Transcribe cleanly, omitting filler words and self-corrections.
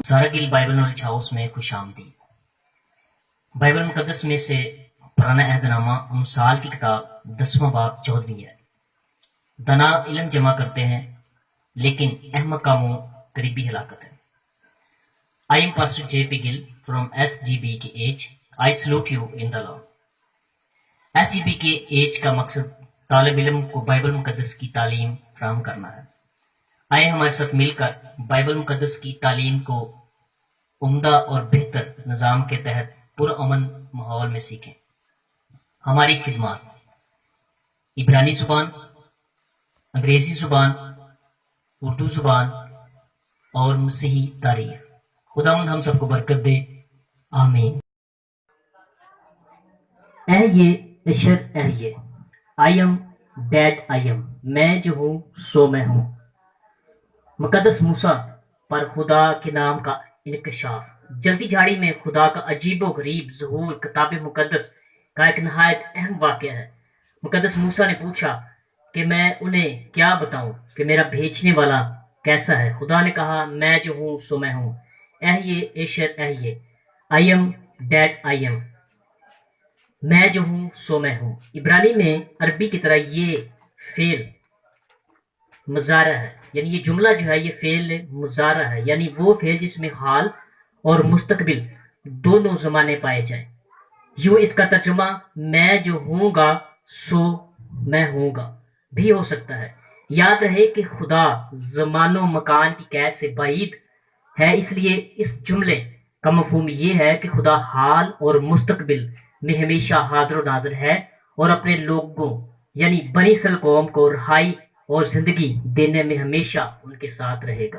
سارا گل Bible knowledge house میں خوش آمدید۔ بائبل مقدس میں سے پرانا عہد نامہ امثال کی کتاب 10واں باب 14ویں ہے۔ دنا علم جمع کرتے ہیں لیکن احمق کا منہ قریبی ہلاکت ہے۔ I am Pastor J.P. Gill from SGBKH. I salute you in the Lord. SGBKH کا مقصد طالب علم کو بائبل مقدس کی تعلیم فراہم کرنا ہے۔ آئے ہمارے ساتھ مل کر بائبل مقدس کی تعلیم کو عمدہ اور بہتر نظام کے تحت پرامن ماحول میں سیکھیں۔ ہماری خدمات عبرانی زبان، انگریزی زبان، اردو زبان اور مسیحی تاریخ۔ خداوند ہم سب کو برکت دے، آمین۔ اے یہ اشر اے یہ I am dead I am, میں جو ہوں سو میں ہوں۔ مقدس موسیٰ پر خدا کے نام کا انکشاف۔ جلدی جھاڑی میں خدا کا عجیب و غریب ظہور کتاب مقدس کا ایک نہایت اہم واقعہ ہے۔ مقدس موسیٰ نے پوچھا کہ میں انہیں کیا بتاؤں کہ میرا بھیجنے والا کیسا ہے۔ خدا نے کہا میں جو ہوں سو میں ہوں۔ احیے ایشر احیے I am dead I am, میں جو ہوں سو میں ہوں۔ عبرانی میں عربی کی طرح یہ فعل مضارع ہے، یعنی یہ جملہ جو ہے یہ فعل مضارع ہے، یعنی وہ فعل جس میں حال اور مستقبل دونوں زمانے پائے جائیں۔ یوں اس کا ترجمہ میں جو ہوں گا سو میں ہوں گا بھی ہو سکتا ہے۔ یاد رہے کہ خدا زمان و مکان کی قید سے بعید ہے، اس لیے اس جملے کا مفہوم یہ ہے کہ خدا حال اور مستقبل میں ہمیشہ حاضر و ناظر ہے اور اپنے لوگوں یعنی بنی اسرائیل قوم کو رہائی اور زندگی دینے میں ہمیشہ ان کے ساتھ رہے گا۔